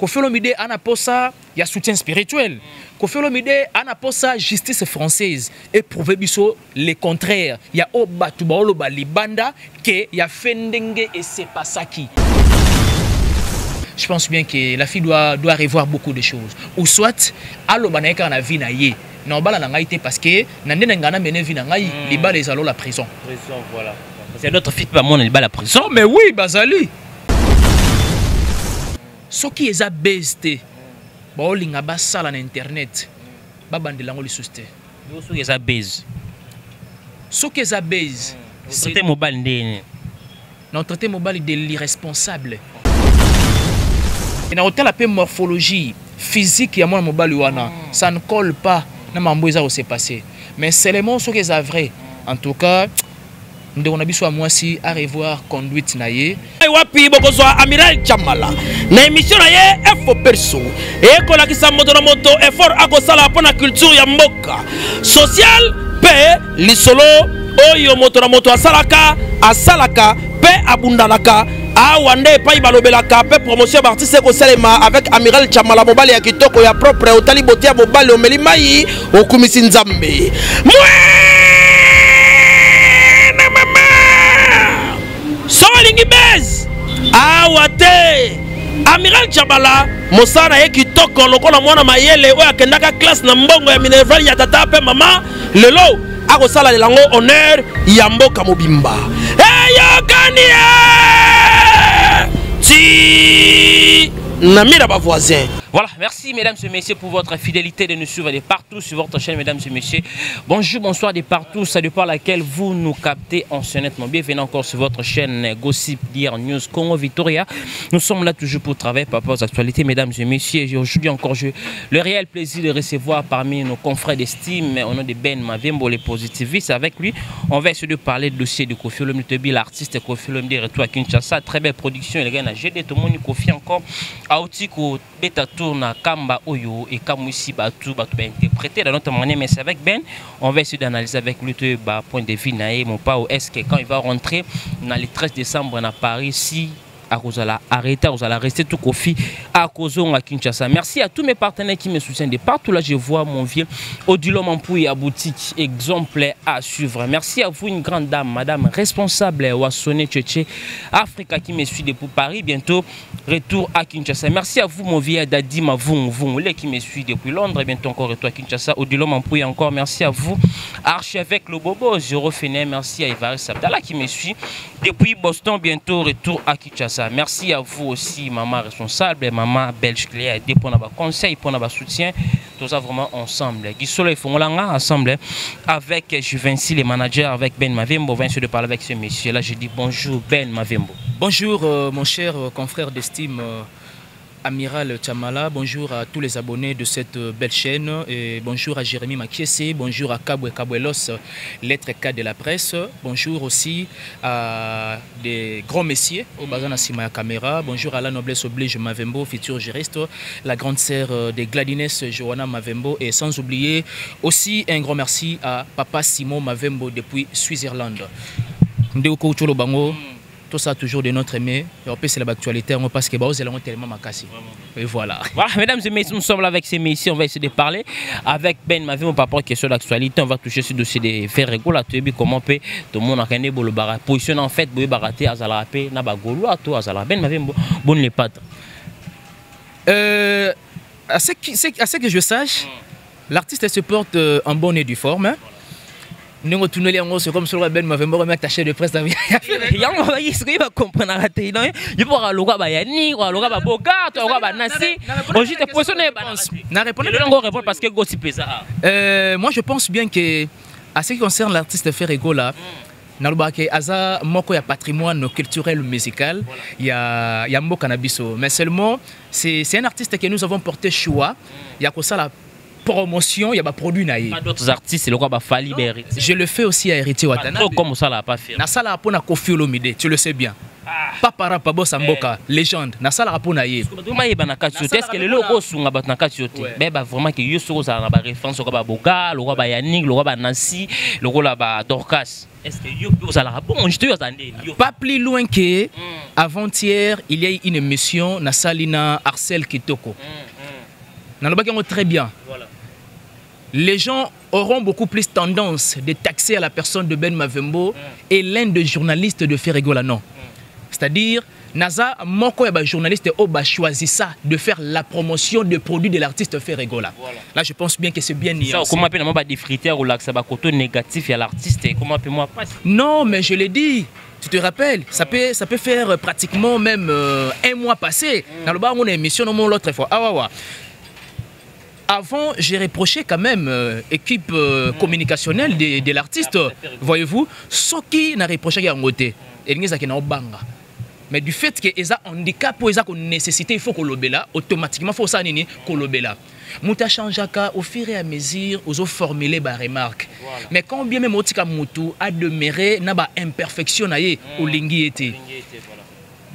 Koffi Olomide ana posa ya soutien spirituel. Koffi Olomide ana posa justice française et prouver biso le contraire. Ya obatu baolo ba libanda que ya fendenge et c'est pas ça qui. Je pense bien que la fille doit revoir beaucoup de choses. Ou soit alo baneka na vie na ye. Non bala na ngai te parce que nande ngana mene vie na ngai liba les allo la prison. Prison voilà. C'est d'autres filles pas mon liba la prison. Mais oui, bazali. Ce qui est à BST, baolinga basala na internet, babandela ngoli suste. Ce qui est à base. Ce qui est à base, c'est mobile ndene. Non, traité mobile de l'irresponsable. Et dans la paix morphologie physique ya mwana mobile wana, ça ne colle pas na mamboza où c'est passé. Mais seulement ce qui est vrai. En tout cas, on a besoin moi si à revoir conduite naie. Wapi bokozo Amiral Chamala. Na émission naie effort perso. Et ko la kisa moto na moto effort akosala pona culture ya mboka. Social pe lisolo oyo moto na moto asalaka pe abundalaka. Awande pa ibalobelaka pe promotion d'artiste ko selema avec Amiral Chamala mobali ya kitoko ya propre otali botia mobali omeli mai okumisi nzambe. Solingi bez awate Amiral Chamala mosana ye kitoko lokola mwana mayele oyo akendaka classe na mbongo ya minerval ya tata pe mama lelo akosala lelango honneur ya mboka mobimba eyokania ti namira ba voisin. Voilà, merci mesdames et messieurs pour votre fidélité de nous suivre de partout sur votre chaîne, mesdames et messieurs. Bonjour, bonsoir de partout, ça dépend laquelle vous nous captez en honnêtement. Bienvenue encore sur votre chaîne Gossip Dire News Congo Victoria. Nous sommes là toujours pour travailler par rapport aux actualités, mesdames et messieurs. Aujourd'hui encore, j'ai le réel plaisir de recevoir parmi nos confrères d'estime, au nom de Ben Mavembo, les positivistes. Avec lui, on va essayer de parler du dossier de Koffi Olomide, l'artiste Koffi Olomide, retour à Kinshasa. Très belle production, il y a GD, tout le monde Koffi encore. Aotiko, Beta na Kamba Oyo et Kamouissi Batou interprété dans notre manière, mais c'est avec Ben, on va essayer d'analyser avec lui point de vue naïe, mon pas est-ce que quand il va rentrer dans le 13 décembre à Paris, si vous allez arrêter, vous allez rester tout Koffi à Kozon à Kinshasa. Merci à tous mes partenaires qui me soutiennent de partout. Là, je vois mon vieux Odilo Mampouy à boutique, exemple à suivre. Merci à vous, une grande dame, madame responsable Wassone Tchétché, Africa qui me suit depuis Paris. Bientôt, retour à Kinshasa. Merci à vous, mon vieux Dadi Mavoum, qui me suit depuis Londres. Bientôt encore retour à Kinshasa. Odilo Mampouy encore. Merci à vous, archevêque Le Bobo, Zéro Fené. Merci à Ivaris Sabdala qui me suit depuis Boston. Bientôt, retour à Kinshasa. Merci à vous aussi, maman responsable, maman belge clé, pour nos conseils, pour nos soutien. Tout ça vraiment ensemble. Gisolo et Fongolanga ensemble avec Juvenci, les managers, avec Ben Mavembo. On va essayer de parler avec ce monsieur. Là, je dis bonjour, Ben Mavembo. Bonjour, mon cher confrère d'estime. Amiral Chamala, bonjour à tous les abonnés de cette belle chaîne et bonjour à Jérémy Makiese, bonjour à Kabwe Kabwelos, lettre K de la presse, bonjour aussi à des grands messieurs au Bazana Simaya Caméra, bonjour à la noblesse oblige Mavembo, futur juriste, la grande sœur des Gladines Johanna Mavembo et sans oublier aussi un grand merci à Papa Simon Mavembo depuis Switzerland. Ndeko Cholo Bango. Tout ça toujours de notre aimé. Et on peut c'est l'actualité parce que bah c'est tellement macassi. Et voilà. Voilà, mesdames et messieurs, nous sommes là avec ces messieurs. On va essayer de parler avec Ben Mavembo par rapport à question d'actualité. On va toucher ce dossier de faire régulateur. Comment peut tout le monde a gagné le barat. Position en fait, vous baraté à Zalapé, na bagolo à toi à Zalapé. Ben Mavembo, bon les pattes. À ce que je sache, l'artiste se porte en bonne et due forme. Hein? Nous retournons c'est comme sur Ben Mavembo remet attaché de presse dans il y a un ce qu'il va comprendre à télé non il pourra loga ba yani ou loga ba boga to loga ba nasi aujourd'hui te positionner na répondre répondre parce que gossip ça moi je pense bien que à ce qui concerne l'artiste Ferrego là nalobake aza moko ya patrimoine culturel musical il y a mboka na biso mais seulement c'est un artiste que nous avons porté choix il y a que ça la promotion, il y a des produits naïe. Pas d'autres artistes, le quoi bah Fali Berry. Je le fais aussi à Héritier Watanabe. Trop comme ça là pas faire. Na sala pour na Kofi Olomide, tu le sais bien. Papa Rapabo Samboka, légende. Na sala pour na yé. Est-ce que le logo sunga bat na katiote? Ben bah vraiment que yoso ça na ba référence au ba Boga, le roi ba Yannick, le roi ba Nancy, le roi là ba Dorcas. Est-ce que yo ça la bon je te attendais. Pas plus loin que avant-hier, il y a eu une émission na salina Arcel Kitoko. Na lo ba très bien. Voilà. Les gens auront beaucoup plus tendance de taxer à la personne de Ben Mavembo et l'un des journalistes de Ferregola, non. C'est-à-dire, Naza, moko ya journaliste oba choisi ça de faire la promotion de produits de l'artiste Ferregola. Voilà. Là, je pense bien que c'est bien nuancé. Comment peut-on pas des critères ou là que ça va côté négatif à l'artiste comment peut-moi pas? Non, mais je l'ai dit. Tu te rappelles, ça peut faire pratiquement même un mois passé. Dans le bar, on a une émission l'autre fois. Ah ouais, ouais. Avant, j'ai reproché quand même l'équipe communicationnelle de l'artiste, voyez-vous, ce qui n'a reproché qu'à côté. Mais du fait qu'ils ont un handicap, ils ont une nécessité, il faut qu'on l'obéla, automatiquement, il faut ça, qu'on l'obéla. Mouta changeaka au fur et à mesure, ils ont formulé des remarques. Voilà. Mais quand bien même Otika Moutou a demeuré, n'a pas imperfection au lingi été. Tout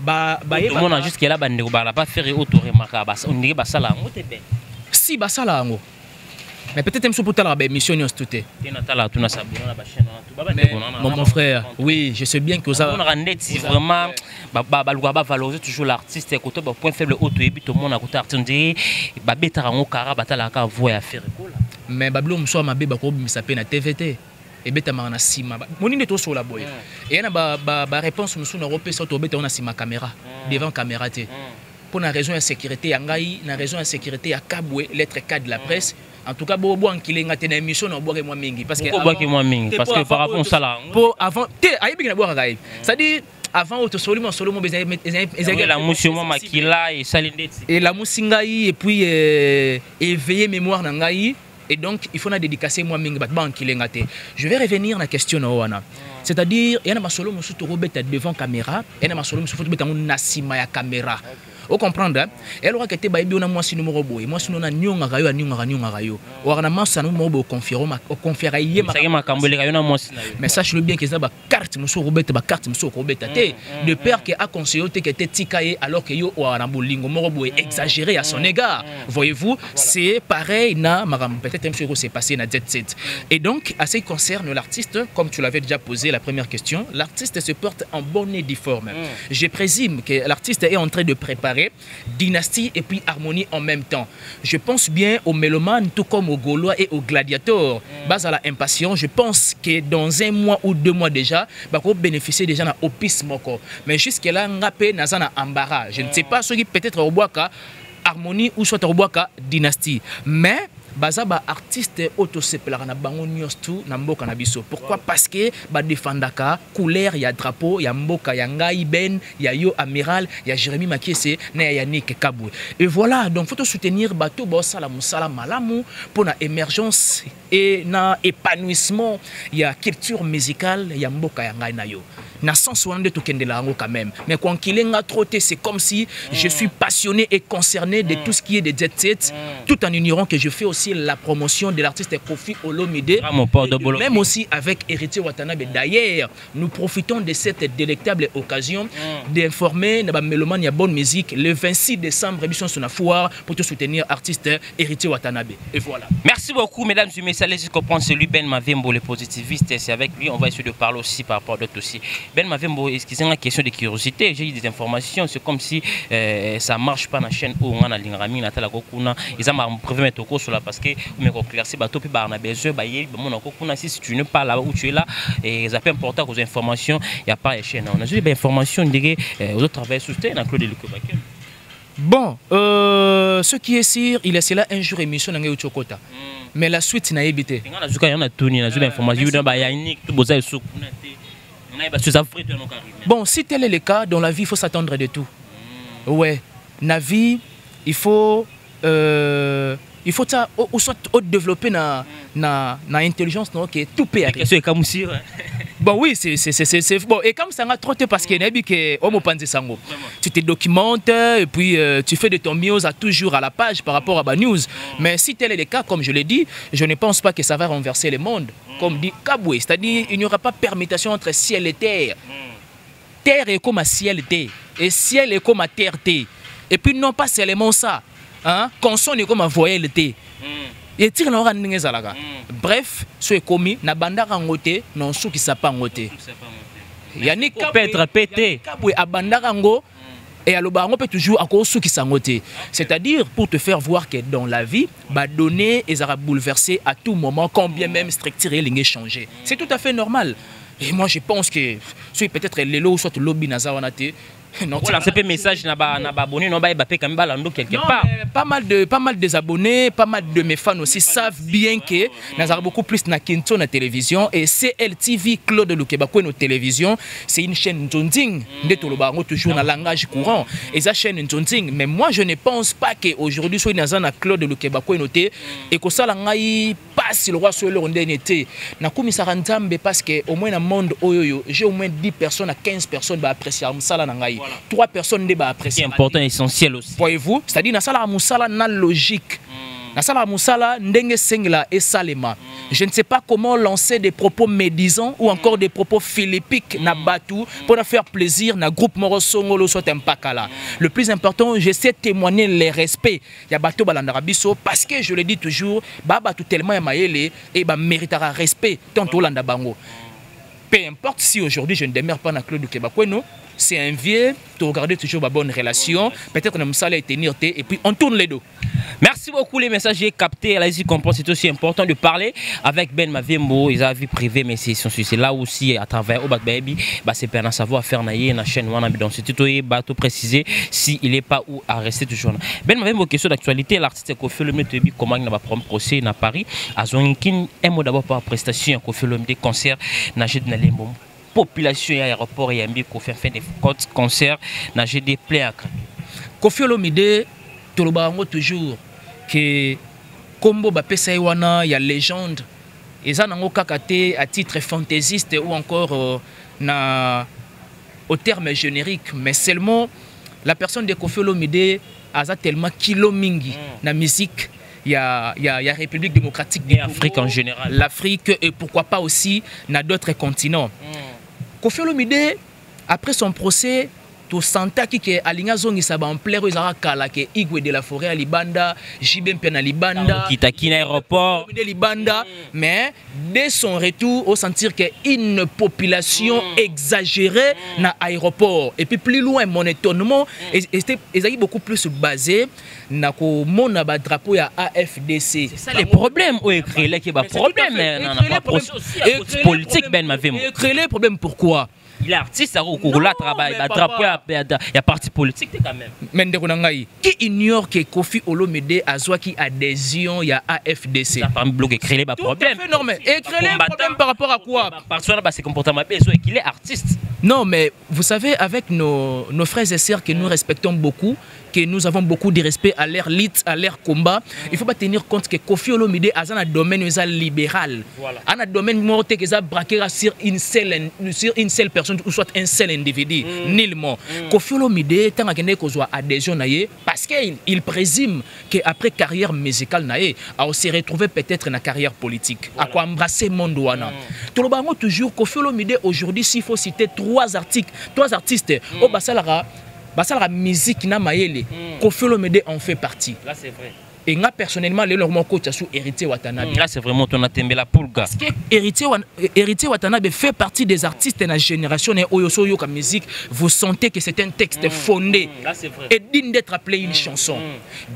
le monde jusqu'à là, on va pas faire auto remarquable. On dirait que ça là, si basala ngo mais peut-être même pour la émission nous tout mon frère oui je sais bien que ça on rend vraiment ba valoriser toujours l'artiste et côté point faible auto et tout le monde à côté artiste on dit ba betara ngo kara batala ka voix à faire mais bablo mso mabe ba ko bimisa pe na TVT et beta na sima monine to so la boy et na ba réponse nous na repesa to beta na sima caméra devant caméra té pour une raison de sécurité, une raison de sécurité à Kabwe, lettre 4 de la presse. En tout cas, bon, qu'il y a une émission, on boit moins mingi. Parce que par rapport à ça là. Pour avant, c'est-à-dire, avant, au seulement la moussement makila et salindé. Et la moussingaï et puis éveiller mémoire nangaï. Et donc, il faut la dédicacer moi mingi batban qu'il y a. Je vais revenir à la question Oana. C'est-à-dire, il y a un solo musu devant caméra, il y a un solo musu nasima ya caméra. Vous comprenez? Elle aura été baïbi on a moi si nous robo et moi si nous na nyonga rayo nyonga rayo. Ou on a massa nous mobo confirmer mais sache-le bien que ça ba carte musu robeta ba carte musu robeta té de père qui a conseillé que était tikaye alors que yo ou na bolingo morobo exagéré à son égard. Voyez-vous, c'est pareil na maram peut-être un peu s'est passé na jet set. Et donc à ce qui concerne l'artiste, comme tu l'avais déjà posé la première question, l'artiste se porte en bonne et due forme. Je présume que l'artiste est en train de préparer dynastie et puis harmonie en même temps. Je pense bien aux mélomanes tout comme aux Gaulois et aux gladiateurs. Base à la impatience, je pense que dans un mois ou 2 mois déjà, bah qu'on bénéficier déjà na opis moko. Mais jusque là, ngapé nazana embarras. Je ne sais pas ce qui peut-être au boaka harmonie ou soit au boaka dynastie. Mais bazaba artiste autosepelaka na bango nyostou na mboka na biso. Pourquoi? Parce que ba defandaka couleur ya drapeau ya mboka ya ngai Ben, ya yo amiral, ya Jérémy Makiese na ya Yannick Kabwe. Et voilà, donc faut soutenir bato bo sala musala malamu pour na émergence et na épanouissement ya culture musicale ya mboka ya ngai na yo. Na sens de tout kendelango quand même. Mais quand il est trotté, c'est comme si je suis passionné et concerné de tout ce qui est des jet sets, tout en ignorant que je fais aussi la promotion de l'artiste Kofi Olomide, même aussi avec Héritier Watanabe. D'ailleurs, nous profitons de cette délectable occasion d'informer na mélomane ya bonne musique le 26 décembre émission sur la foire pour te soutenir artiste Héritier Watanabe. Et voilà. Merci beaucoup mesdames et messieurs, allez-y comprendre celui Ben Mavembo le positiviste, c'est avec lui on va essayer de parler aussi par rapport à d'autres aussi. Ben Mavembo, excusez-moi, question de curiosité, j'ai eu des informations, c'est comme si ça marche pas dans la chaîne où on a l'ingramine, la talakokuna, ils ont prévu mettre au cours sur là parce que mais qu'on classe bateau puis on a besoin bailler mon kokuna si tu ne pas là où tu es là et ça peut important aux informations, il y a pas de chaîne. On a eu des informations dirait aux autres travailleurs soutien dans Claude Lukobaké. Bon, ce qui est sûr, il est là un jour émission dans Chokota. Mais la suite n'a évité. On a tourné, on a eu l'information dans Yannick, tout boza sous. Bon, si tel est le cas, dans la vie, il faut s'attendre de tout. Ouais, dans la vie, il faut développer na intelligence non que tout peut arriver. C'est comme si Bon, oui, c'est bon. Et comme ça m'a trotté parce qu'il y a que Sango. Tu te documentes et puis tu fais de ton mieux à toujours à la page par rapport à la news. Mais si tel est le cas, comme je l'ai dit, je ne pense pas que ça va renverser le monde. Comme dit Kabwe, c'est-à-dire il n'y aura pas permutation entre ciel et terre. Terre est comme à ciel T et ciel est comme à terre T. Et puis non pas seulement ça, hein, consonne est comme à voyelle T. Et tire n'aura n'engagé zalaga. Bref, ce est commis na banda rangote non sou qui s'apa ngote. Yani peut être pété. Kabwe a banda rango et à l'obarango peut toujours à cause sou qui s'angote. C'est-à-dire pour te faire voir que dans la vie, bah donner et ça va bouleverser à tout moment, quand bien même structurer l'ingé changer. C'est tout à fait normal. Et moi je pense que soit peut-être les lots soit lobby nazawanate. Voilà, c'est un message n'a pas abonné, non pas quand même quelque part. Pas mal des abonnés, pas mal de mes fans aussi savent bien que nous avons beaucoup plus na Kinto na télévision et CLTV Claude Lukebakwe na télévision, c'est une chaîne Nzonding, toujours dans langage courant. Et ça chaîne Nzonding, mais moi je ne pense pas que aujourd'hui soit na Claude Lukebakwe noté et que ça langai passe le roi sur le rondé n'était. Na commissaire Nzambe parce que au moins dans le monde oyoyo, j'ai au moins 10 personnes à 15 personnes ba apprécier ça là nangai. 3 personnes débat apprécier. C'est important, essentiel aussi. Voyez-vous, c'est-à-dire na sala musala na logique. Na sala musala ndenge sengla et salema. Je ne sais pas comment lancer des propos médisants ou encore des propos philippiques na batu pour faire plaisir na groupe Moro Songolo soit un pakala. Le plus important, j'essaie de témoigner les respects. Ya bato balandara biso parce que je le dis toujours, ba batu tellement ya mayele et ba méritera respect tant au landa bango. Peu importe si aujourd'hui je ne demeure pas dans Claude Lukebakwe, c'est un vieux, tu regardes toujours ma bonne relation, peut-être qu'on a ça tenir et puis on tourne les dos. Merci beaucoup les messages j'ai capté, là ici comprend c'est aussi important de parler avec Ben Mavembo, ils ont vie privée mais c'est là aussi à travers Obat Baby, bah c'est pour savoir faire naïe na chaîne wana donc c'est tout bateau préciser si il est pas où à rester toujours. Ben Mavembo question d'actualité, l'artiste Koffi Olomide comment il va prendre procès à Paris, à Zonkin un mot d'abord par prestation Koffi Olomide concert na Jet na Lembo. Population à l'aéroport et ambi qu'on fait des concerts na GD Play. Koffi Olomide tolobango toujours que combo ba pesa wana ya légende eza nango kakate à titre fantaisiste ou encore au terme générique mais seulement la personne de Koffi Olomide a tellement kilo mingi na musique. Il y a République démocratique de l'Afrique en général. L'Afrique et pourquoi pas aussi dans d'autres continents. Koffi Olomide, après son procès, tout senta qui est aligné zongi en plaire aux Arakala que Igwe de la forêt à Libanda, Jibem Pena Libanda, Kitaki aéroport, Libanda, mais dès son retour, on sentir qu'il y a une population exagérée dans l'aéroport. Et puis plus loin, mon étonnement, ils ont beaucoup plus basé na ko mona ba drapeau ya AFDC. C'est ça les problèmes ou écrit là qui ba problème politique Ben Mavembo. Créer les problèmes pourquoi? Il est artiste, il travaille, il y a parti politique quand même. Mais qui ignore que Koffi Olomide a qui adhésion il y a AFDC. Ça pas bloquer créer les problèmes. Et créer les problèmes par rapport à quoi? Parce que c'est comportement qu'il est artiste. Non, mais vous savez, avec nos frères et sœurs que nous respectons beaucoup, que nous avons beaucoup de respect à leur lutte, à leur combat, il ne faut pas tenir compte que Koffi Olomide a un domaine libéral. Voilà. Un domaine mortel qui a braqué sur une seule personne ou soit un seul individu. Nullement. Koffi Olomide, tant qu'il y a adhésion, parce qu'il présume qu'après carrière musicale, il se retrouver peut-être dans la carrière politique. À quoi embrasser le monde. Tout le monde toujours, Koffi Olomide aujourd'hui, s'il faut citer trois artistes, au Basalara, la musique na maele, Koffi Olomide en fait partie. Là c'est vrai. Et moi personnellement, le coach sous Héritier Watanabe. Là c'est vraiment ton atembela pour parce que Héritier Watanabe fait partie des artistes de la génération et Oyoso Yoka musique. Vous sentez que c'est un texte fondé et digne d'être appelé une chanson.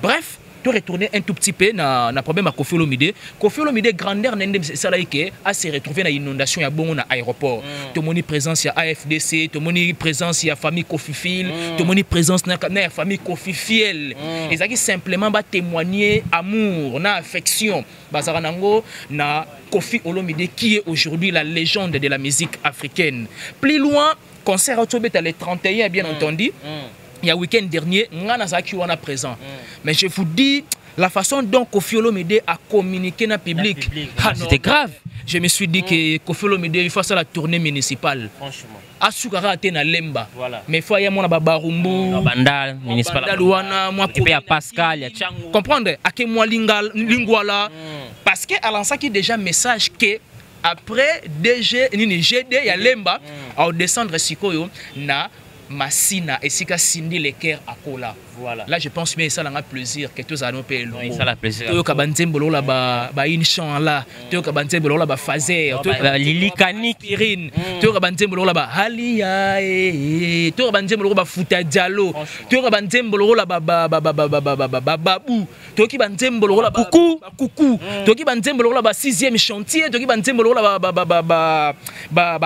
Bref. De retourner un tout petit peu dans le problème à Koffi Olomide. Koffi Olomide, grandeur, a se retrouvé dans l'inondation à bon aéroport. Tout le monde présence à AFDC, tout le monde présence à famille Koffi Fil, tout le monde présence à la famille Koffi Fiel. Ils ont simplement témoigner amour, affection. Bazaranango na Koffi Olomide qui est aujourd'hui la légende de la musique africaine. Plus loin, concert à le 31 bien entendu. Il y a un week-end dernier, on a présent. Mais je vous dis, la façon dont Koffi Olomide a communiqué dans le public, c'était grave. je me suis dit que Koffi Olomide, il faut faire la tournée municipale. Franchement. Asukara te na lemba. Voilà. Mais il faut y avoir Babarumbu, Bandal, municipal. Et puis à Pascal, il y a Tchangou. Comprendre? Ake moi lingwala. Parce que à l'ancien qui déjà message que après DG, GD, il y a lemba, à descendre Sikoyo, na Massina et Sika Cindy Leker à Kola. Voilà. Là, je pense bien que ça a plaisir que tous allons payer le oui, ça a plaisir. Tu as une chant là, tu as Fazer, Lili Kanik, Pirine, tu as Halia, tu as Fouta Diallo, tu as Babou, tu as Coucou, tu as 6e chantier, tu as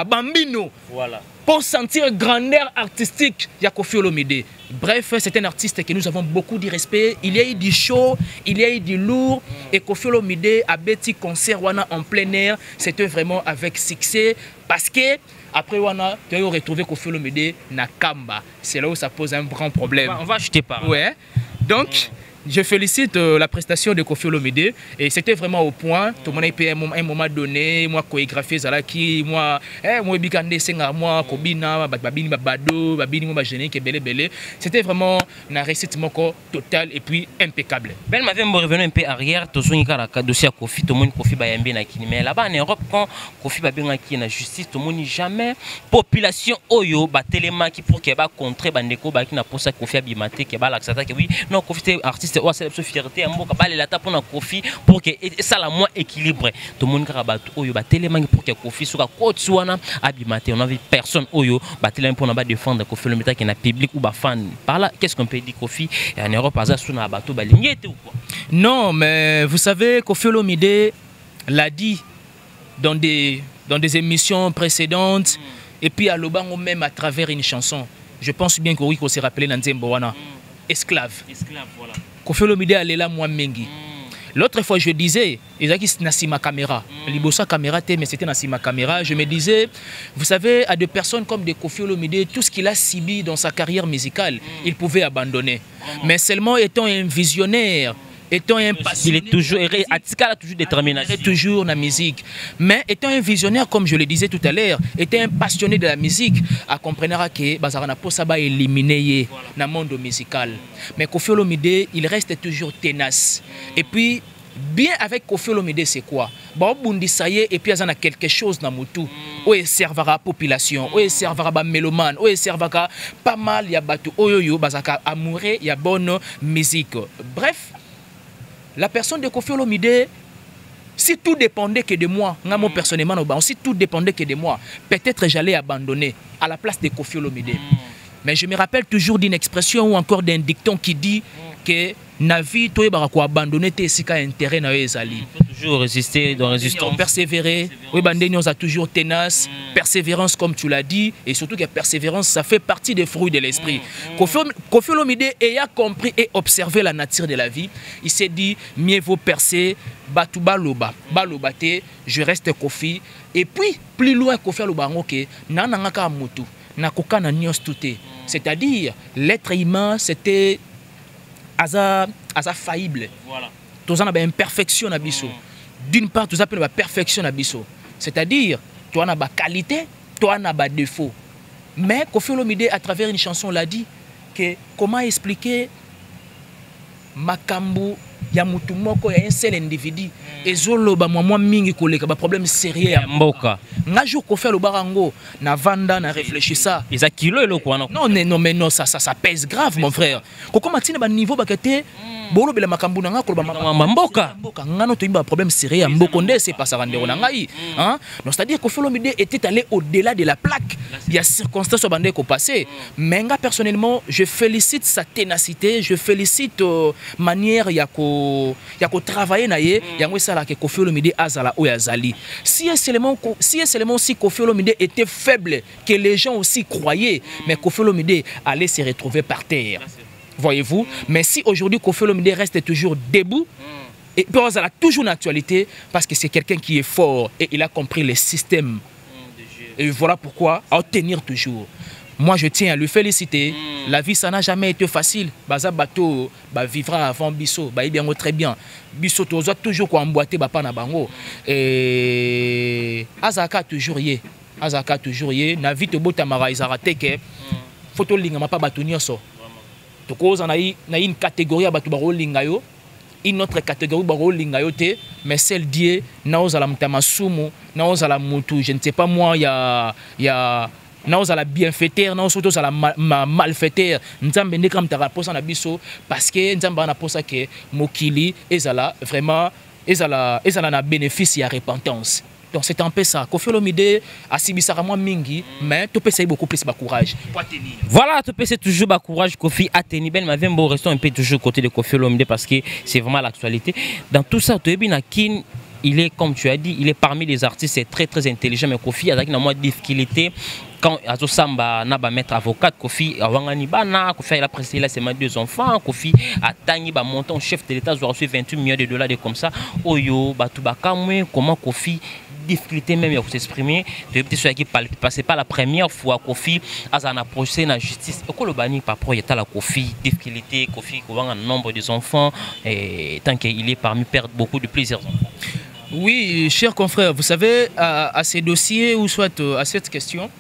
Bambino. Voilà. Pour sentir grandeur artistique, il y a Koffi Olomide. Bref, c'est un artiste que nous avons beaucoup de respect. Il y a eu du show, il y a eu du lourd. Et Koffi Olomide a bêti concert en plein air. C'était vraiment avec succès. Parce que, après, tu as retrouvé Koffi Olomide na Kamba. C'est là où ça pose un grand problème. On va acheter par là. Ouais. Donc, je félicite la prestation de Koffi Olomide et c'était vraiment au point. Tout le monde a un moment donné, moi chorégraphié Zalaki, moi bikande senga moi kobina babini babado babini moi génie qui belé belé. C'était vraiment une réussite totale et puis impeccable. Ben m'avait revenu un peu arrière, tout le monde a dossier à Koffi, tout le monde Koffi ba yambe na kini mais là-bas en Europe quand Koffi ba benga ki na justice, tout le monde jamais population oyo ba téléma qui pour que ba contrer bandeko ba ki na posa Koffi abimate que ba l'accata que oui non Koffi artiste ou c'est la fierté à moi qu'à la tape on a Koffi pour que ça la moins équilibré tout le monde karabat oyo ba tellement pour que Koffi soit côté abimate on a vu personne oyo ba tellement pour na défendre Koffi Olomide qui na public ou ba fan par là qu'est-ce qu'on peut dire Koffi en Europe à ça sous na bateau ba lingete ou quoi? Non mais vous savez Koffi Olomide l'a dit dans des émissions précédentes et puis à Lobango même à travers une chanson. Je pense bien que oui qu'on s'est rappelé dans Nzembo wana esclave voilà. Koffi Olomide allait là moi mengi. L'autre fois je disais, Isaki Nassima caméra. Libosa caméra mais c'était Nassima caméra. Je me disais, vous savez, à des personnes comme de Koffi Olomide, tout ce qu'il a subi dans sa carrière musicale, il pouvait abandonner. Mais seulement étant un visionnaire, étant un passionné, il est toujours Atika a toujours détermination. Il est toujours dans la musique. Mais étant un visionnaire, comme je le disais tout à l'heure, étant un passionné de la musique, à comprendre que Bazarana Posaba est éliminé dans le monde musical. Mais Koffi Olomide, il reste toujours tenace. Et puis, bien avec Koffi Olomide, c'est quoi? Baobundi saye et puis il y a quelque chose dans Moutou. Où il servera la population, où il servera la mélomane, où il servera pas mal, il y a batu oyoyo, bazaka amouré, il y a bonne musique. Bref. La personne de Koffi Olomide, si tout dépendait que de moi, personnellement, si tout dépendait que de moi, peut-être j'allais abandonner à la place de Koffi Olomide. Mais je me rappelle toujours d'une expression ou encore d'un dicton qui dit que Navi, toi, tu abandonner tes intérêts dans les alliés. Toujours résister dans la résistance. Persévérer. Oui, on a toujours tenace. Persévérance, comme tu l'as dit. Et surtout que la persévérance, ça fait partie des fruits de l'esprit. Koffi Olomide ayant compris et observé la nature de la vie, il s'est dit, mieux vaut percer, batu baloba. Balobate, je reste Koffi. Et puis, plus loin Koffi Olomide, ok, nananga mutu, nakoka na nyos touté. C'est-à-dire, l'être humain, c'était asa faillible. Voilà. Tous en a une imperfection à biso. D'une part, tous appellent la perfection à biso. C'est-à-dire, toi on a ba qualité, toi on a ba défaut. Mais Koffi Olomide à travers une chanson l'a dit que comment expliquer makambo ya mutu moko ya un seul individu ezoloba moi mingi koleka ba problème sérieux ya mboka. Nga jour Koffi Olomide na vanda na réfléchir ça. Ils a kilo et quoi non? Non mais non ça pèse grave mon frère. Koko matine ba niveau ba kete bolo bela makambu na nga ko ba mboka. Ngano to imba problème sérieux ya mboko ndé c'est pas ça rendre na ngai. Hein? Donc c'est-à-dire Koffi Olomide était allé au-delà de la plaque. Il y a circonstances au bandé ko passé. Mais nga personnellement, je félicite sa ténacité, je félicite manière ya ko travailler na ye, yango ça la que Koffi Olomide azala o yazali. Si seulement si Koffi Olomide était faible, que les gens aussi croyaient, mais Koffi Olomide allait se retrouver par terre. Voyez-vous? Mais si aujourd'hui Koffi Olomide reste toujours debout, et puis on a toujours une actualité, parce que c'est quelqu'un qui est fort et il a compris les systèmes. Et voilà pourquoi, à tenir toujours. moi je tiens à le féliciter. La vie, ça n'a jamais été facile. Baza bateau, vivra avant Bisso, bien très bien. Bisso, tu dois toujours emboîter papa na bango. Et Azaka toujours yé. Azaka toujours yé. Na vie te bota mara izara teke. Photo linga ma pas batonio so. Tu cause na une catégorie à batu baro linga yo. Une autre catégorie baro linga yo te. Mais celle die na ozala mtama sumu, na ozala mutu, je ne sais pas moi, il y a nous allons bienfaiteur, nous surtout allons malfaiteur. Nous allons bien comme ta réponse en abisso parce que nous allons penser que mokili est là vraiment est là na bénéfice à repentance. Donc c'est un peu ça. Kofi Olomide a sibisarama mingi, mais tu peux essayer beaucoup plus de courage. Voilà, tu peux essayer toujours de courage. Kofi a tenu ben, mais bon, restons un peu toujours côté de Kofi Olomide parce que c'est vraiment l'actualité. Dans tout ça, tu es bien kin. Il est, comme tu as dit, il est parmi les artistes, c'est très très intelligent, mais Kofi a moins de difficulté. Quand Azo Samba n'a pas mettre avocate, Kofi a Wangani Bana, Kofi a précédé là, c'est mes 2 enfants, Kofi a Tangi, montant chef de l'État, a reçu 28 millions de dollars de comme ça. Oyo, Batoubakamwe, comment Kofi, difficulté même à s'exprimer, de peut-être qui passait pas la première fois, Kofi a un procès la justice. Et quand le bani par rapport à la Kofi, difficulté, Kofi, a un nombre des enfants, et tant qu'il est parmi perdre beaucoup de plaisir. Oui, chers confrères, vous savez, à ces dossiers ou soit à cette question,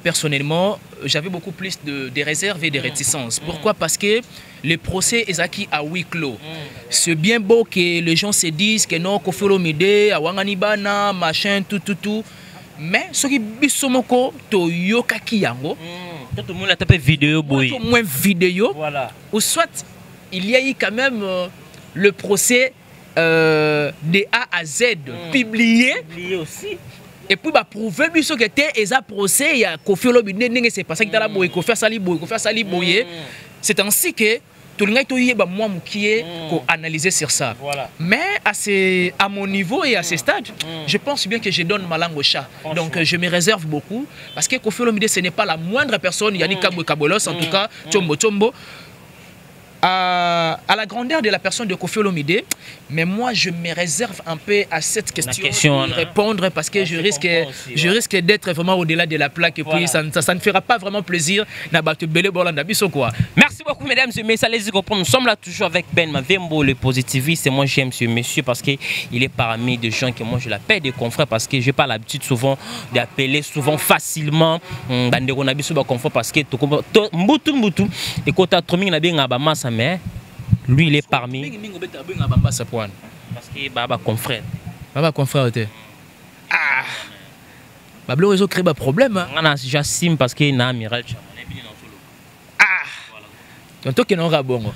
personnellement, j'avais beaucoup plus de réserves et de réticences. Pourquoi? Parce que le procès est acquis à huis clos. C'est bien beau que les gens se disent que non, Kofi Olomide, Awangani Bana, machin, tout. Mais ce qui est bisomoko, to yokaki yango. Tout le monde a tapé vidéo, boy. Au moins vidéo. Voilà. Ou soit, il y a eu quand même le procès de A à Z publié aussi. Et puis prouver que c'était un procès il y a Kofi Olomide c'est pas ça qui t'a la boy Kofi Sali boy c'est ainsi que tout le monde moi qui est analyser sur ça. Voilà. Mais à mon niveau et à ce stade, je pense bien que je donne ma langue au chat. Donc je me réserve beaucoup parce que Kofi Olomide ce n'est pas la moindre personne, Yannick Kabwe-Kabolos en tout cas, Tchombo à la grandeur de la personne de Kofi Olomide, mais moi je me réserve un peu à cette question de répondre parce que je risque d'être vraiment au-delà de la plaque et puis ça ne fera pas vraiment plaisir. Merci beaucoup mesdames et messieurs, allez-y comprendre, nous sommes là toujours avec Ben Mavembo, le positiviste, et moi j'aime ce monsieur parce qu'il est parmi des gens que moi je l'appelle des confrères parce que je n'ai pas l'habitude souvent d'appeler facilement parce que et quand tu as trop mais lui il est parmi parce que Baba confrère. Baba confrère était. Ah. Bablo réseau crée un problème. J'assume parce que na amiral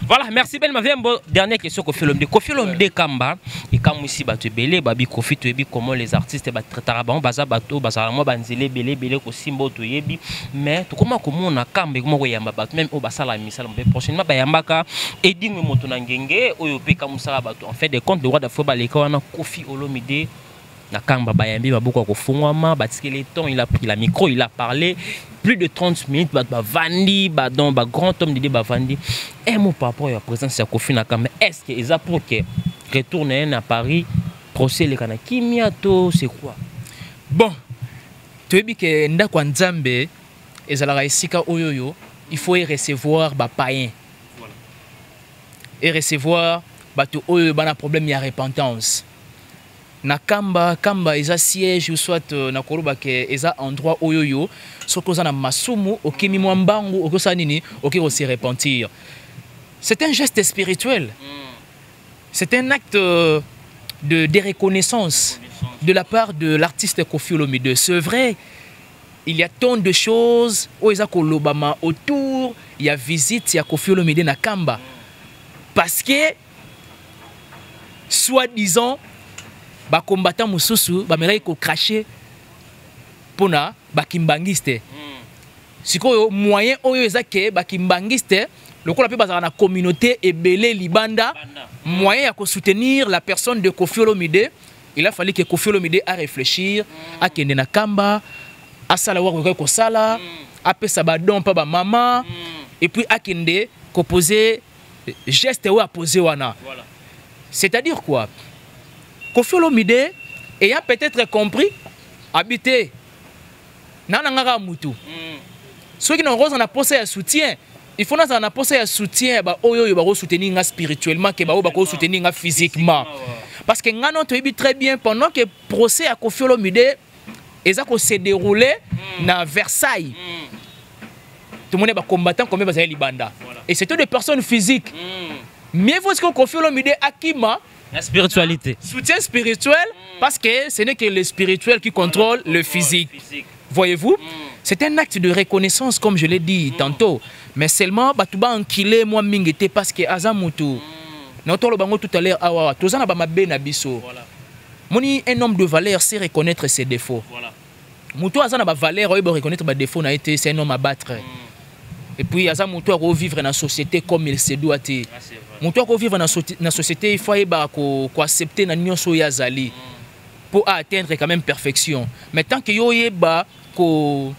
voilà, merci Ben Mavembo. Dernière question Kofi Olomide. Kofi Olomide Kamba et comme ici batu belé babi Kofi to yebi comment les artistes traitera ba baza bato baza moi banzele belé ko simbo to yebi mais to comment on a Kamba comment ko yamba bato même au basala misala mbe prochainement ba yambaka eding moto na ngenge oyo pe kamusala bato en fait des comptes de droit d'affaires baleka wana Kofi Olomide na Kamba bayambi baboko ko fungwama batike les temps il a pris la micro il a parlé plus de 30 minutes, Vandi, grand homme de Vandi. Et mon papa, il y a présence de Kofi Nakamba. Est-ce que les pour que retourner à Paris, procès les Kanaki miato, c'est quoi? Bon, tu dis que Ndakwa Nzambe, et Zalara Isika Oyoyo, il faut y recevoir des païens. Et recevoir des Oyoyo, il y a un problème, il y a repentance. Na Kamba ils a siège ou soit na Koroba ke eza endroit oyoyo soko za na masumu okimi mwambangu okosa nini okiro se repentir. C'est un geste spirituel. C'est un acte de reconnaissance de la part de l'artiste Kofi Olomide. C'est vrai, il y a tant de choses oeza kolobama autour, il y a visite, il y a Kofi Olomide na Kamba. Parce que soi-disant ba combattant mususu ba mera ko cracher pona ba kimbangiste sikoyo moyen oyo ezake ba kimbangiste lokola pe bazala na communauté ebele libanda moyen ya ko soutenir la personne de Kofi Olomide. Il a fallu que Kofi Olomide a réfléchir à kende na Kamba a sala wa ko sala a pesa ba don pa ba maman et puis a kende ko poser geste ou a poser wana. C'est-à-dire quoi? Kofi Olomide ayant peut-être compris habiter Nanangara Moutou. ceux qui n'ont pas posé un soutien, il faut na posé un soutien ba oyo ba soutenir spirituellement que ba soutenir physiquement. Parce que ngano to ebi très bien pendant que procès à Koffi Olomide ezako se déroulé na Versailles. Tout le monde est combattant comme les Libanda. Et c'était des personnes physiques. Mieux vaut que Koffi Olomide Akima la spiritualité. Soutien spirituel parce que ce n'est que le spirituel qui contrôle le physique. Voyez-vous, c'est un acte de reconnaissance comme je l'ai dit tantôt. Mais seulement batuba enkilé moi mingete parce que azamutu. Notre bango tout à l'heure awa tozana ba mabe na biso. Moni un homme de valeur sait reconnaître ses défauts. Mutu azana ba valeur oyo reconnaître ba défauts na été c'est un homme à battre. Et puis azamutu a vivre dans la société comme il se doit. Mutu a vivre dans la société il faut ko accepter na nyonso yazali pour atteindre quand même perfection. Mais tant que yo yeba ko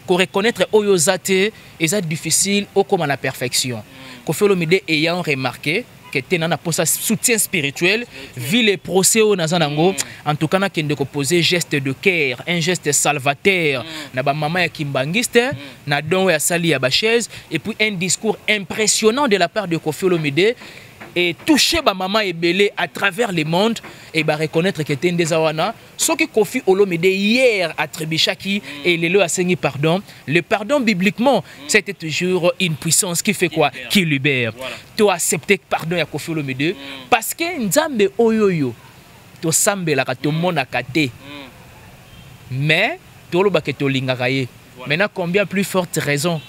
reconnaître oyo zate est difficile au comme à la perfection. Koffi Olomide ayant remarqué que tenana pour sa soutien spirituel vu les procès au nazanango en tout cas na kende ko poser geste de cœur, un geste salvateur na ba maman ya kimbangiste na don ya sali ya ba chaise et puis un discours impressionnant de la part de Koffi Olomide et toucher ba maman ebelé à travers le monde et ba reconnaître que ten des awana ce que Koffi Olomide hier a Trébishaki et le a saigné pardon. Le pardon bibliquement c'était toujours une puissance qui fait quoi, qui libère. Tu accepter pardon ya Koffi Olomide parce que nzambe oyoyo to sambela ka to mona kate mais to lo ba ke to lingaka ye. Maintenant combien plus forte raison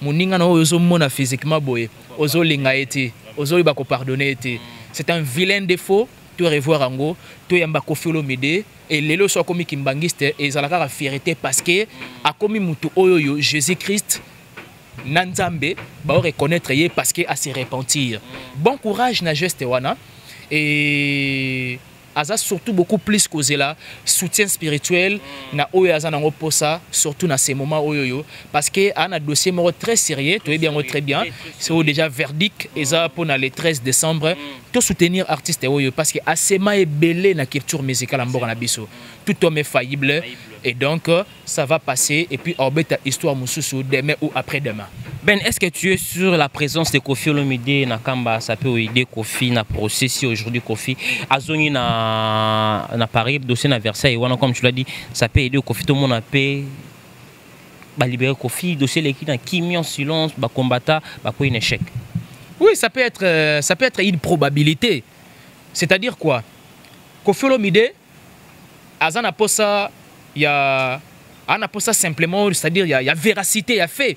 moninga na oyo mona physiquement boye ozo linga ete ozo ba ko pardonner ete. C'est un vilain défaut. Tu revoir ango to yamba Koffi Olomide et lelo so komi kimbangiste et zalaka la fierté parce que a komi mutu oyoyo Jésus-Christ nanzambe ba reconnaître yé parce que a se repentir. Bon courage na geste wana et aza surtout beaucoup plus causé là soutien spirituel na oyo aza nango posa surtout na ces moments oyoyo parce que a un dossier très sérieux tu es bien très bien c'est déjà verdict et ça pour le 13 décembre tout soutenir artiste oyo parce que asema est belé na culture musicale en Mbora na biso tout homme est faillible et donc ça va passer et puis orbeta histoire mususu demain ou après-demain. Ben, est-ce que tu es sur la présence de Koffi Olomide na Kamba, ça peut aider Koffi na procès si aujourd'hui Koffi azongi na Paris dossier na Versailles wana comme tu l'as dit ça peut aider Koffi tout le monde a paix ba libérer Koffi dossier les qui dans qui mis en silence ba combattant ba quoi un échec. Oui, ça peut être une probabilité. C'est-à-dire quoi? Koffi Olomide azana posa ya ana posa simplement c'est-à-dire il y a véracité, il y a fait.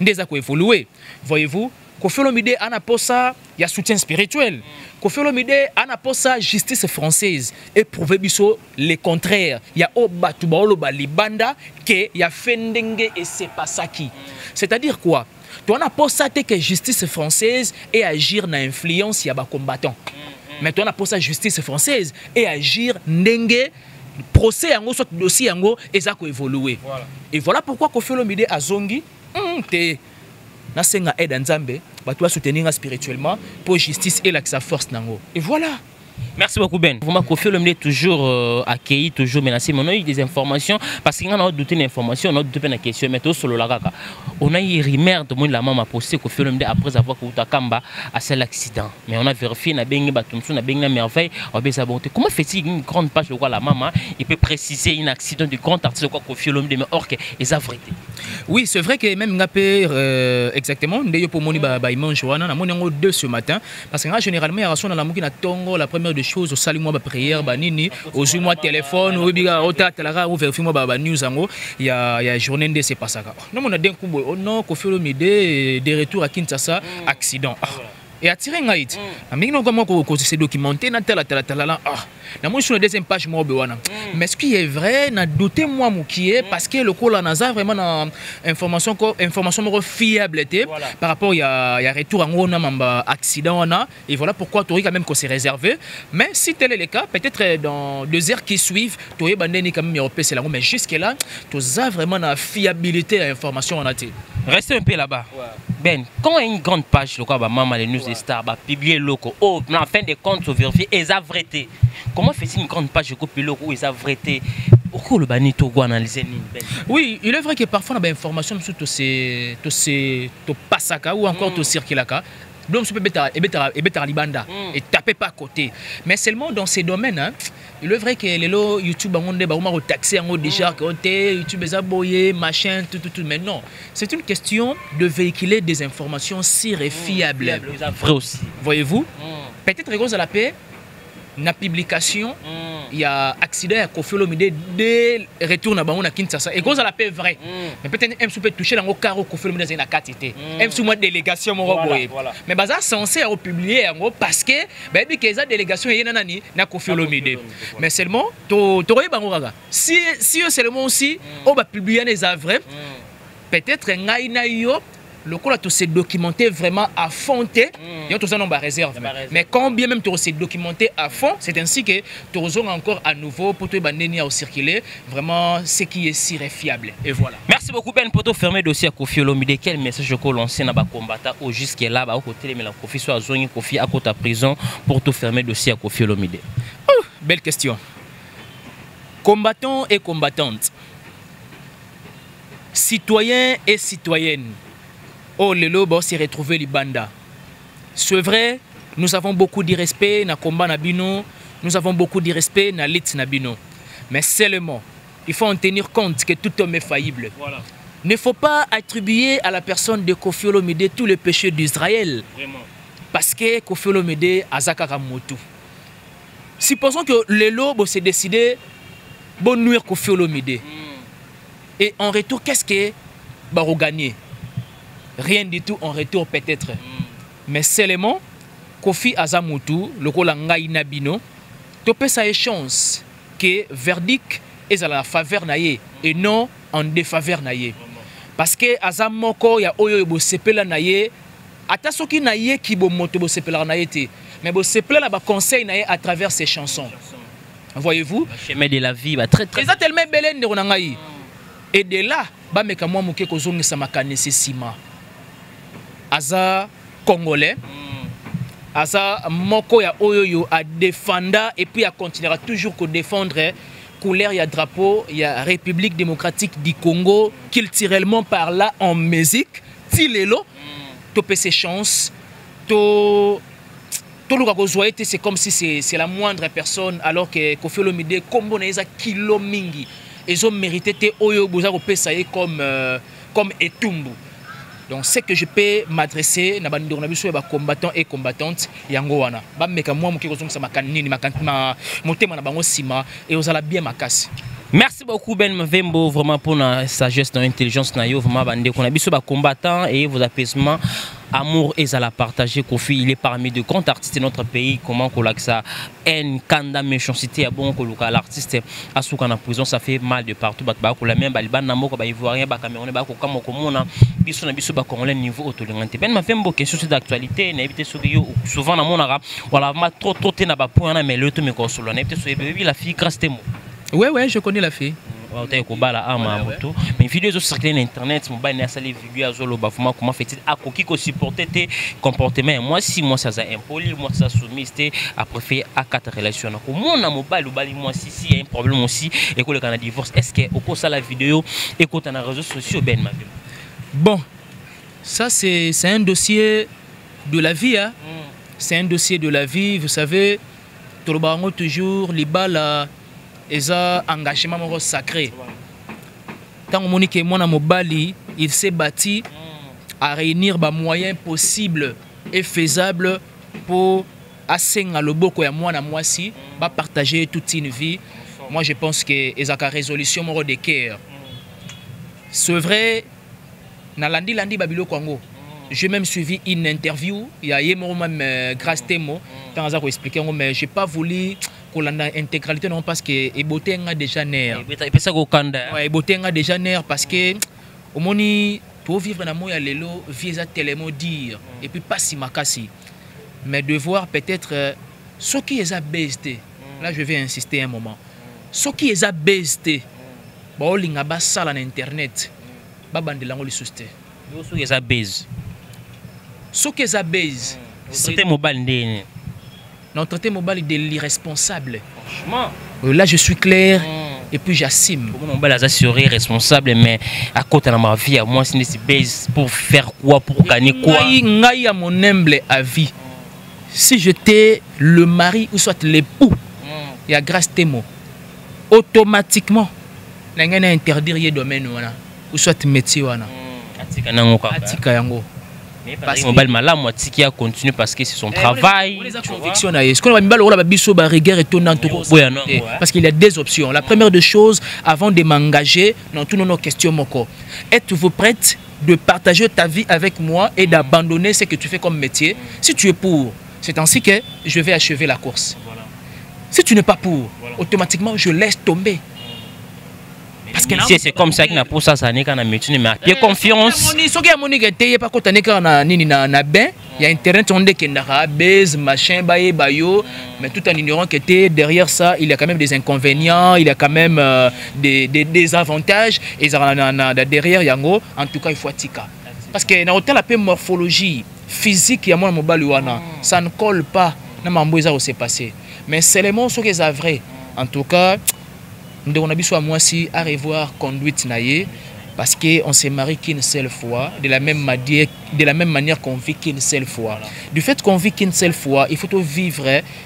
Déjà qu'on évoluer. Voyez-vous, Koffi Olomide a un posa, il y a soutien spirituel. Koffi Olomide a un posa justice française et prouver biso le contraire. Il y a Obatuba Oloba Libanda que il y a Fendenge et c'est pas ça qui. C'est-à-dire quoi? Tu as un posa que justice française et agir na influence ya ba combattant. Mais tu as un posa justice française et agir ndenge procès yango soit dossier yango et ça ko évoluer. Et voilà pourquoi Koffi Olomide a zongi na senga aide nzambe ba toi soutenir spirituellement pour justice et la sa force nango. Et voilà. Merci beaucoup Ben. Vraiment Koffi Olomide toujours accueilli, toujours menacé. Mais on a eu des informations parce qu'on a douté d'informations, on a douté de la question. Mais tout solo la kaka. On a eu rumeur de la maman posté Koffi Olomide après avoir que Kamba a cet accident. Mais on a vérifié na bengi batumsu na bengi na merveille, on a bonté. Comment fait-il une grande page de quoi la maman il peut préciser un accident du grand artiste quoi Koffi Olomide mais or que les vérité. Oui, c'est vrai que même ngapé exactement ndeyo pour moni ba image wana na moni ngo 2 ce matin parce que généralement il y a raison dans la muki na tongo la première des choses au salut moi prière nini au moi téléphone ou biga ota telara ou vérifier moi ba news ango il y a journée de c'est pas ça non on a d'un coup non Koffi Olomide de retour à Kinshasa accident et attirer ngaït amina comment ko se documenter na tela na moi sur la deuxième page moi bewana mais ce qui est vrai na douter moi moukié parce que le col naza vraiment na information fiable par rapport il y a retour en on a accident on a et voilà pourquoi tu quand même qu'on s'est réservé mais si tel est le cas peut-être dans 2 heures qui suivent tu es bandeni quand même européen c'est là mais jusque là tu as vraiment la fiabilité à information on a été restez un peu là-bas. Ben, quand il y a une grande page, le quoi, maman, les news des stars, publier loco, oh, en fin de compte, vérifier, ils ont vérité. Comment fait-il une grande page de copier loco où ils ont vérité? Oui, il est vrai que parfois on a des informations sur tout passaka ou encore tout circulaka. Donc, tu peux mettre libanda et taper pas à côté. Mais seulement dans ces domaines, hein, il est vrai que les lots YouTube ont taxé en déjà côté, YouTube les aboyés, machin, tout. Mais non, c'est une question de véhiculer des informations sûres et fiables. Vrai aussi. Voyez-vous, peut-être que à la paix, na publication, il y a accident à Koffi Olomide dès retour na bango na Kinshasa et cause à la paix vrai. Mais peut-être même si peut toucher dans le carreau Koffi Olomide dans une quantité. Même si moi délégation mon voilà. Mais baza censé à publier en parce que ben bi que ça délégation yena nani na Koffi Olomide. Mais seulement to bango gaga. Si seulement aussi on va publier les œuvres peut-être ngai na yo le coup là tout s'est documenté vraiment à fond il y a tout ça non réserve mais quand bien même tout s'est documenté à fond c'est ainsi que tout encore à nouveau pour tout bandenia au circuler vraiment ce qui est si fiable et voilà. Merci beaucoup Ben pour fermer dossier à Koffi Olomide. Quel message je peux lancer na ba combattant au jusque là ba côté mais la Koffi soit zone Koffi à côté prison pour tout fermer dossier à Koffi Olomide. Belle question. Combattants et combattantes, citoyens et citoyennes. Oh, le lobo s'est retrouvé Libanda. C'est vrai, nous avons beaucoup de respect na combat nabino, nous avons beaucoup de respect na lit nabino. Mais seulement, il faut en tenir compte que tout homme est faillible. Voilà. Ne faut pas attribuer à la personne de Koffi Olomide tous les péchés d'Israël. Parce que Koffi Olomide a Zakara Motu. Supposons que le lobo s'est décidé de nuire Koffi Olomide. Et en retour, qu'est-ce que va gagner? Rien du tout en retour peut-être. Mais seulement, Koffi Azamutu, le Kolangai Nabino, topé sa chance que verdict est à la faveur naïe et non en défaveur naïe. Parce que Azamoko ya oyo bo sepela naïe, ata soki naïe ki bo moto bo sepela naïe te, mais bo sepela la ba conseil naïe à travers ses chansons. Voyez-vous? Le chemin de la vie va très très. C'est tellement belle ndonangai. Et de là, ba meka moi moke kozongi sa makanese sima. Aza congolais, Aza moko ya oyoyo a défendre et puis a continuera toujours à défendre couleur ya drapeau ya République démocratique du Congo culturellement par là en musique tilelo topé ses chances to le c'est comme si c'est la moindre personne alors que Koffi Olomide combo na eza kilo mingi ils ont mérité te oyo boza ko pesa comme etumbu. Donc, c'est que je peux m'adresser à combattants et combattantes. Yangoana. Merci beaucoup Ben Mavembo vraiment pour la sagesse, l'intelligence, vraiment combattant et vos apaisements. Amour et à la partager. Koffi, il est parmi de grands artistes de notre pays. Comment qu'on a ça? Haine, kanda, méchanceté, bon que l'artiste a sous en prison, ça fait mal de partout. La même baliban namo, ivoirien, camerounais, comme on biso na biso ba congolais niveau autolingante. Ben m'a fait une question d'actualité. N'habite souvent dans mon arabe. Voilà, ma trop na ba point mais le tout me console. N'habite sur la fille grâce témo. Ouais, je connais la fille. Mais une vidéo sur internet, comment fait-il à qui supporter tes comportements? Moi, si moi ça impoli, moi ça soumis, à préférer à quatre relations. Mon mobile ou moi si il y a un problème aussi et que le Canada divorce, est-ce que au cours de la vidéo écoute dans les réseaux sociaux ben ma vie? Bon, ça c'est un dossier de la vie, hein. C'est un dossier de la vie, vous savez, tout le monde toujours les balles. Et un engagement sacré. Tant que mon mobali, il s'est bâti à réunir les moyens possibles et faisables pour asseoir le boko ya moi na moi si, partager toute une vie. Moi je pense que les résolution de cœur. C'est vrai, na landi babilo Congo. J'ai même suivi une interview, il y a même grâce témo, tant à expliquer mais j'ai pas voulu l'intégralité non parce que eboté nga déjà nerf. Eboté nga déjà nerf parce que au moni pour vivre dans moya lelo visa tellement dire et puis pas si makasi. Mais de voir peut-être ce qui est à BST. Là je vais insister un moment. Ce qui est à BST. Ba olinga ba sala na internet. Ba bandela ngoli susté. Ce qui est à base. Ce qui est à base. C'est mobile ndene. Non, traité mobile de l'irresponsable. Franchement. Là, je suis clair et puis j'assume. On va assurer responsable, mais à côté de ma vie, à moi, c'est base pour faire quoi, pour gagner quoi. Ngai à mon humble avis, si j'étais le mari ou soit l'époux, il y a grâce témo, automatiquement, on va interdire le domaine ou soit métier. Atika yango. Parce que continue parce que c'est son travail. Parce qu'il y a des options. La première des choses, avant de m'engager dans toutes nos questions, êtes-vous prête de partager ta vie avec moi et d'abandonner ce que tu fais comme métier? Si tu es pour, c'est ainsi que je vais achever la course. Si tu n'es pas pour, automatiquement je laisse tomber. Parce que c'est comme ça qu'il n'a pas ça n'est qu'un métier mais il y a confiance. Il y a internet on dit qu'il y a base machin baye bayo mais tout en ignorant que derrière ça il y a quand même des inconvénients, il y a quand même des avantages et derrière yango en tout cas il faut tika parce que dans autant la morphologie physique il y a moi mobile ça ne colle pas na mamboza où c'est passé mais c'est les mots ce qui est vrai en tout cas. On a besoin moi aussi à revoir conduite naïe parce qu'on s'est marié qu'une seule fois de la même manière qu'on vit qu'une seule fois. Du fait qu'on vit qu'une seule fois, il faut tout vivre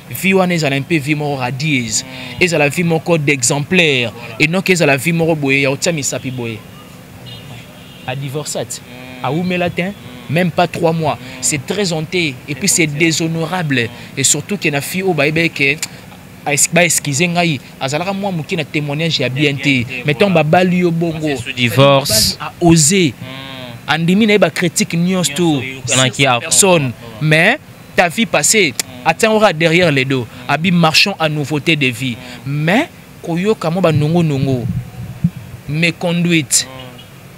vivre un peu vivre radieuse et la vie mon code d'exemplaire et non que la vie mon boye ya otami sapi boye. À divorcer à Oumelatin même pas 3 mois, c'est très honté et puis c'est déshonorable et surtout qu'il y a une fille au baïbe que excusez ngai azalaka moi muki na témoignage ya bien té mettons babali yo bongo divorce a osé andimi na ba critique news tout personne mais ta vie passée attendra derrière les dos abi marchons à nouveauté de vie mais koyoka mo ba nongo mes conduites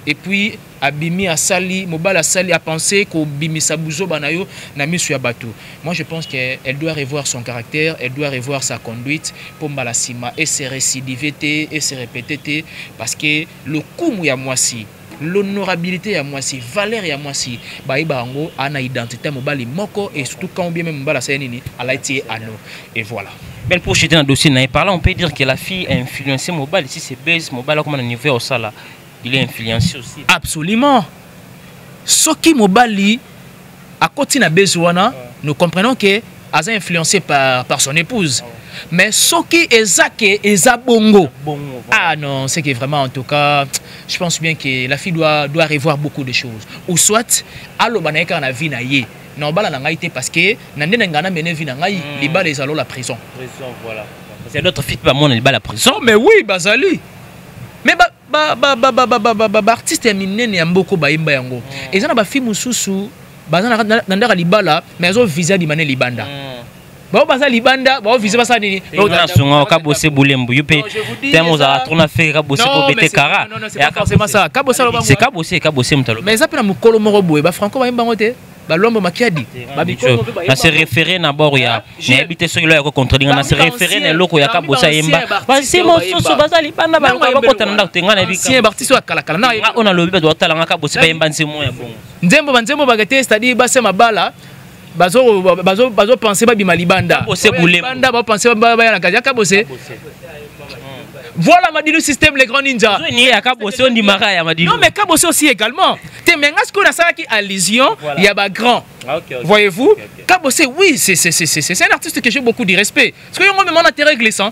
et puis abimi asali mobile asali a pensé ko bimisa buzo banayo na misu ya bato. Moi je pense qu'elle doit revoir son caractère, elle doit revoir sa conduite pour mbalasima et se récidiver et se répéter parce que le coup ya moi si l'honorabilité ya moi si valeur ya moi si baïba ngo ana identité mobile moko et surtout quand bien même mobile asali nini a été ano et voilà. Belle pour jeter dans le dossier naï parlant on peut dire que la fille a influencé mobile ici c'est base mobile comme un niveau au sala. Il est influencé aussi. Absolument. Ce qui mobali à côté na besoin, nous comprenons que Aza influencé par son épouse. Mais ce qui est Zake et Zabongo. Ah non, c'est que vraiment en tout cas, je pense bien que la fille doit revoir beaucoup de choses. Ou soit, allo banaika na vie na ye. Non bala na ngaité parce que nande ngana mené vie na ngai, li bala les allo la prison. Prison voilà. Parce que d'autres filles pas mon li bala la prison. Mais oui, bazali. Mais artiste minene ya mboko baimba yango ezana ba film mususu bazana nandaka libala mais azo visa di mané libanda ba baza libanda ba visa basa nini na sunga ka bosser bulembu yupe temo za tona faire ka bosser ko bete kara ya ka c'est ça ka bosser c'est ka bosser mutalo mais ça pe na mukolo moko boye ba franco baimba ngote balombo makiadi na se référer na bord ya na habité sur là ko contredire na se référer na loko ya ka bossa yemba basi mo soso bazali banda ba ko kotana nda tenga na bika si bartiste wa kala kala na on a lobi ba tala nga ka bossa yemba nsemo ya bongo nzembo bagate c'est-à-dire base mabala bazo penser ba bima libanda banda ba penser ba ya na kaja ka bosse. Voilà Madilu système les grands ninjas. Non mais Kabosso aussi également. Mais est-ce qu'on a ça qui allusion il y a ba grand. Voyez-vous Kabosso oui c'est un artiste que j'ai beaucoup de respect. Parce que moi même on a terre glissant.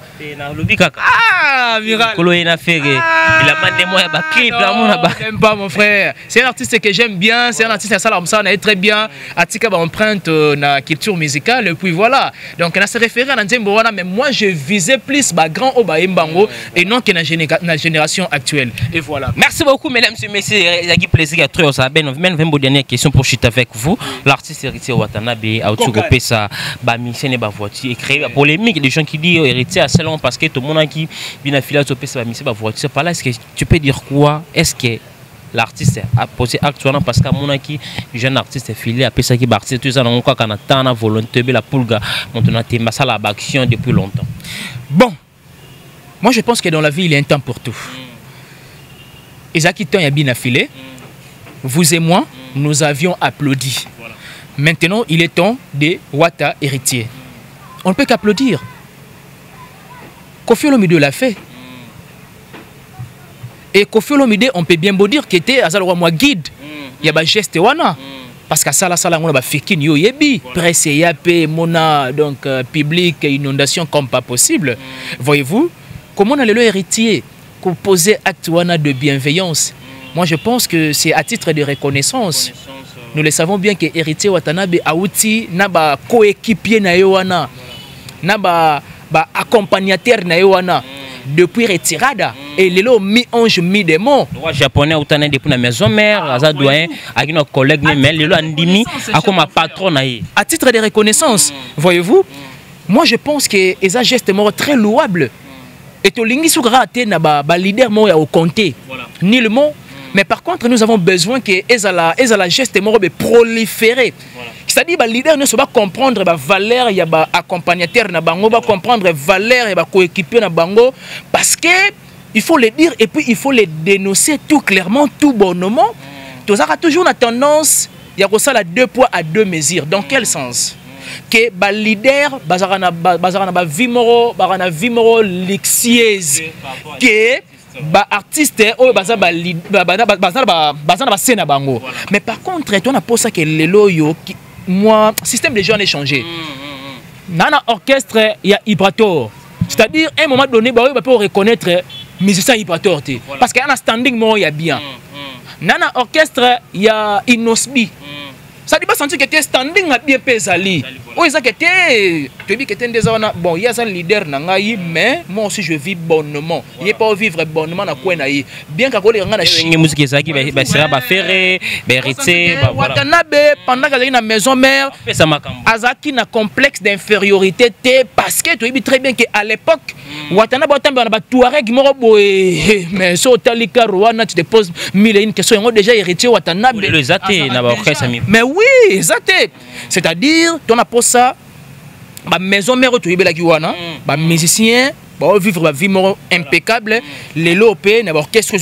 Ah Miral. Il a mandé moi ba clip là mon ba. J'aime pas mon frère. C'est un artiste que j'aime bien, c'est un artiste à ça on est très bien. Atika ba empreinte na culture musicale et puis voilà. Donc on a se référé à Nzembo wana mais moi je visais plus ba grand au ba Mbango et non que la génération actuelle. Et voilà. Merci beaucoup, mesdames et messieurs. Il y a plaisir à trouver ça. Même une dernière question pour chuter avec vous. L'artiste héritier Watanabe a occupé sa mission et voiture. Et créé la polémique des gens qui disent héritier à Salon parce que tout le monde qui vient à filer sa mission et voiture. Par là, est-ce que tu peux dire quoi? Est-ce que l'artiste a posé actuellement parce que mon qui jeune artiste filé à ça qui artiste tout ça dans quoi qu'on attend la volonté la pulga maintenant t'es massal à action depuis longtemps. Bon. Moi, je pense que dans la vie, il y a un temps pour tout. Isaac Ton a bien affilé. Vous et moi, nous avions applaudi. Voilà. Maintenant, il est temps de Wata héritier. On ne peut qu'applaudir. Kofi Olomide l'a fait. Et Koffi Olomide, on peut bien beau dire qu'il était moi guide. Il y a des gestes wana. Parce que ça, on a fait qu'il y a presse, yapé, mona, donc public, inondation comme pas possible. Voyez-vous, comment on a le héritier pour poser acte wana de bienveillance. Moi, je pense que c'est à titre de reconnaissance. Nous le savons bien que héritier Watanabe Aouti n'a pas coéquipier na yowana, n'a pas accompagnateur na yowana depuis retirada et lelo mi ange mi démon. Le japonais Outana depuis la maison mère, aza doyen avec nos collègues mais lelo andimi a comme patron na ye. À titre de reconnaissance, voyez-vous, moi je pense que c'est un geste très louable. Et to lingi soukara te na ba leader mo ya au comté. Ni le mot. Mais par contre, nous avons besoin que les gestes be proliférer. C'est-à-dire que les leaders ne sont pas comprendre la valeur, il y a des accompagnateurs, comprendre la valeur, il y a des coéquipiers, parce qu'il faut les dire et puis il faut les dénoncer tout clairement, tout bonnement. Tout ça a toujours la tendance, il y a ça 2 poids à 2 mesures. Dans quel sens? Que les leaders, bazarana vimoro lixieuse, que ba artiste o baza ba scène bango. Mais par contre on a pour ça que lelo yo moi système de gens a changé. Nana orchestre il y a Ibrator. C'est-à-dire à un moment donné ba peut reconnaître musicien Ibrator parce qu'il y a un standing moi il y a bien. Nana orchestre il y a Inosbi. Ça dit pas sentir que tu es standing à bien pesali. Oui, ça que tu es bon, il y a un leader nangaï, mais moi aussi je vis bonnement. Il n'est pas vivre bonnement na quoi naï. Bien qu'à côté ngana chi musique ezaki ba sera ba ferré, ba hérité, ba voilà. Watanabe pendant que na maison mère, azaki na complexe d'infériorité parce que tu dis très bien que à l'époque Watanabe otambe na ba Touareg moko boy, mais so talika Rwanda tu te poses mille et une questions déjà héritier Watanabe. Le zaté na ba orchestre. Mais oui, exact. C'est-à-dire, tu as pour ça, la maison mère, tu es là, musicien, vivre la vie impeccable, les lopés, l'orchestre,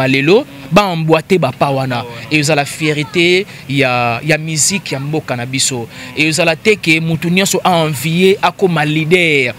lelo, emboîté, pawana. Et vous avez la fierté, il y a musique, il y a un beau cannabis. Et vous avez la tête que Moutounia soit envié à comme leader.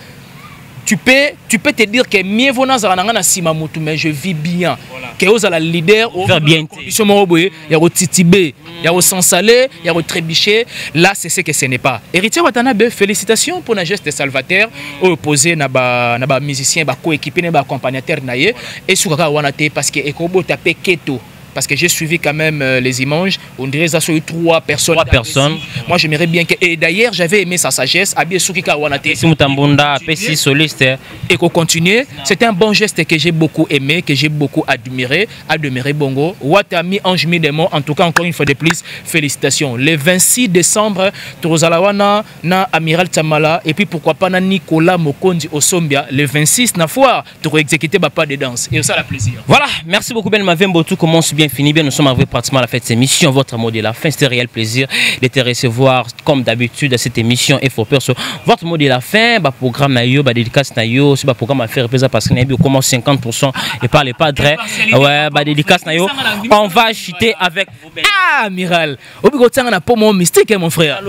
Tu peux te dire que mieux vaut na sima mutu mais je vis bien. Que vous la leader faire bien. Il y a au titibé, il y a au sansalé, il y a au trébiché. Là c'est ce que ce n'est pas. Héritier Watanabe, félicitations pour un geste salvateur opposé na ba musicien ba coéquipier na ba accompagnateur naie et soukaka wanate parce que ekobo tapé keto. Parce que j'ai suivi quand même les images, on dirait que ça soit 3 personnes. 3 personnes. Moi j'aimerais bien que. Et d'ailleurs j'avais aimé sa sagesse. Abie Soukika Wanate. Simutambunda, Pessi soliste. Et qu'on continue. C'était un bon geste que j'ai beaucoup aimé, que j'ai beaucoup admiré. Admiré Bongo. Watami Ange Midemo. En tout cas, encore une fois de plus, félicitations. Le 26 décembre, Torozalawana, na Amiral Tamala. Et puis pourquoi pas na Nicolas Mokondi au Sombia. Le 26, na foire, tu exécuter pas de danse. Et ça, la plaisir. Voilà, merci beaucoup, Ben Mavembo. Tout commence bien. Fini bien, nous sommes arrivés pratiquement à la fin de cette émission. Votre mot de la fin, c'était un réel plaisir de te recevoir comme d'habitude à cette émission Info Perso. Votre mot de la fin, bah programme nayo, bah dédicace nayo, c'est bah programme à faire parce que nayo commence 50% et par les padres. Ouais, bah dédicace nayo. On va chuter avec ah Amiral. Obigo tanga na pas mon mystique mon frère.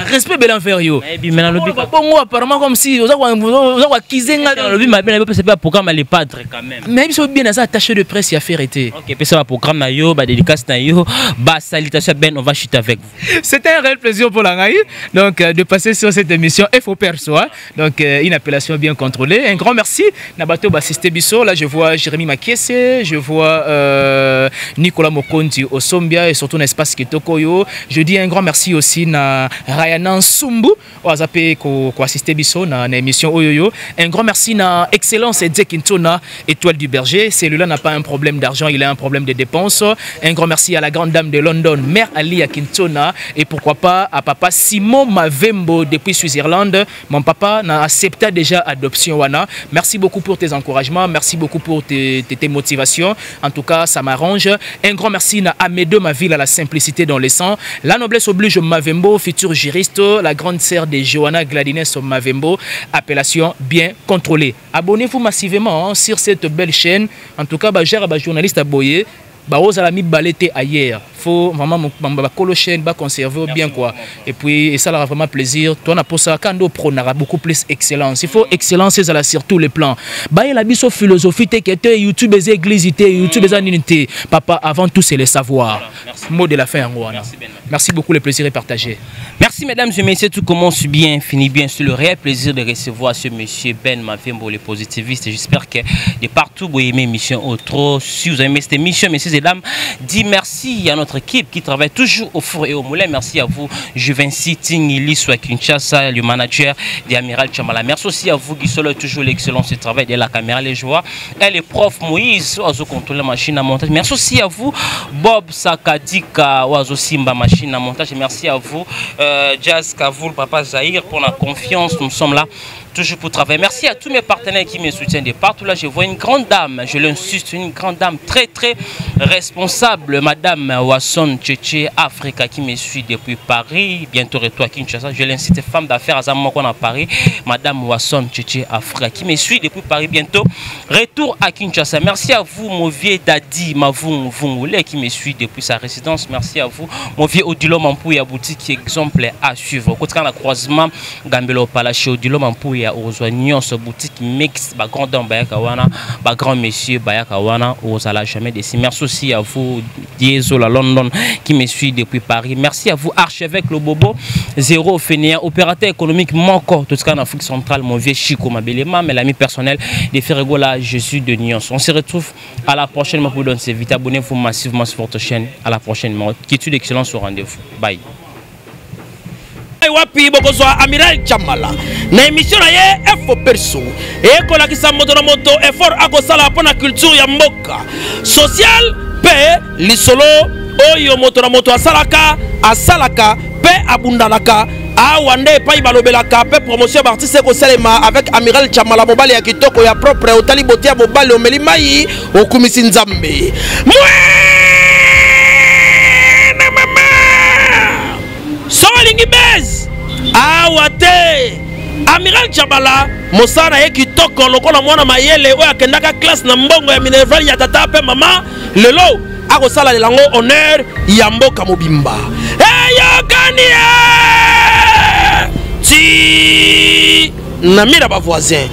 Respect belan faire yo. Mais na lobi bon apparemment comme si oza kizenga lobi ma bien c'est pas programme les padres quand même. Mais il bien à ça attaché de presse à faire été. OK, puis ça va programme nayo, ba dédicace nayo, ba salutation Ben, on va chuter avec vous. C'était un réel plaisir pour la Ngaï donc de passer sur cette émission Info Perso. Donc une appellation bien contrôlée. Un grand merci Nabato Bassisté Bisso. Là je vois Jérémy Makiese, je vois Nicolas Mokondi au Sombia et surtout un espace Kitokoyo. Je dis un grand merci aussi na Rayana Sumbu au Azapé ko assisté Bisso na émission Oyoyo. Un grand merci na Excellence et Zekintona Étoile du Berger. Celui-là n'a pas un problème d'argent, il a un problème de dépenses. Un grand merci à la grande dame de London, Mère Ali Akintona, et pourquoi pas à papa Simon Mavembo depuis Suisse-Irlande. Mon papa n'a accepté déjà adoption wana. Merci beaucoup pour tes encouragements, merci beaucoup pour tes motivations. En tout cas, ça m'arrange. Un grand merci à Amédo, ma ville à la simplicité dans les sangs. La noblesse oblige Mavembo, futur juriste, la grande sœur de Johanna Gladines Mavembo, appellation bien contrôlée. Abonnez-vous massivement sur cette belle chaîne. En tout cas, j'ai un journaliste à Boyer. Bah, aux amis balété ailleurs. faut vraiment colo chaîne ba conserver bien quoi. Et puis ça leur a vraiment plaisir. Toi na pour ça quand on aura beaucoup plus excellence. Il faut excellence sur tous les plans. Ba la biso philosophie que YouTube et église YouTube et unité. Papa avant tout c'est le savoir. Mot de la fin en Merci beaucoup, le plaisir est partagé. Merci mesdames et messieurs, tout commence bien, finit bien. C'est le réel plaisir de recevoir ce monsieur Ben Mavembo, le positiviste. J'espère que de partout vous aimez l'émission autre. Si vous aimez cette émission, messieurs et dames, dis merci à notre équipe qui travaille toujours au four et au moulin. Merci à vous, Juvency Tingili, soit Kinshasa, le manager d'Amiral Chamala. Merci aussi à vous qui sont toujours l'excellence du travail de la caméra, les joueurs. Et le prof Moïse, oiseau contrôle la machine à montage. Merci aussi à vous, Bob Sakadika, oiseau Simba machine à montage. Merci à vous, Jazz Kavoul, Papa Zahir, pour la confiance. Nous sommes là toujours pour travailler. Merci à tous mes partenaires qui me soutiennent de partout. Là, je vois une grande dame, je l'insiste, une grande dame très très responsable, Madame Wasson Tchétché Africa, qui me suit depuis Paris, bientôt retour à Kinshasa. Je l'incite, femme d'affaires à Zamokon à Paris, Madame Wasson Tchétché Africa, qui me suit depuis Paris, bientôt retour à Kinshasa. Merci à vous, mon vieux Dadi Mavoum Vungoulé, qui me suit depuis sa résidence. Merci à vous, mon vieux Odilo Mampouya, boutique exemple à suivre. Côté la croisement, Gambelo Palacio, Odilo Mampouya, rejoignons ce boutique mix, grand dame Bayakawana, grand monsieur Bayakawana, aux ala jamais décis. Merci aussi à vous, Diesola London, qui me suit depuis Paris. Merci à vous, archevêque Le Bobo, Zéro Fénéen, opérateur économique Manco, tout ce qu'en Afrique centrale, mon vieux Chico Mabelema, mes amis personnels de Ferregola, Jésus de Nyons. On se retrouve à la prochaine. Vous donne ces vite. Abonnez-vous massivement sur votre chaîne. À la prochaine. Qui tue d'excellence au rendez-vous. Bye. Wapi bokozwa Amiral Chamala na émission na ye Info Perso et ko la kisa moto na moto effort akosala pona culture ya mboka social pe lisolo oyo moto na moto asalaka pe abundanaka awande pa ibalobelaka pe promotion d'artiste ko salema avec Amiral Chamala mobali ya kitoko ya propre otali botia mobali omeli mai okumisi nzambe Solingi Bez awate Amiral Chamala mosana ye kitoko lokola mwana mayele oyo akendaka classe na mbongo ya Minerval ya tata pe mama lelo akosala lelango honneur ya mboka mobimba eyokani ti na mira ba voisin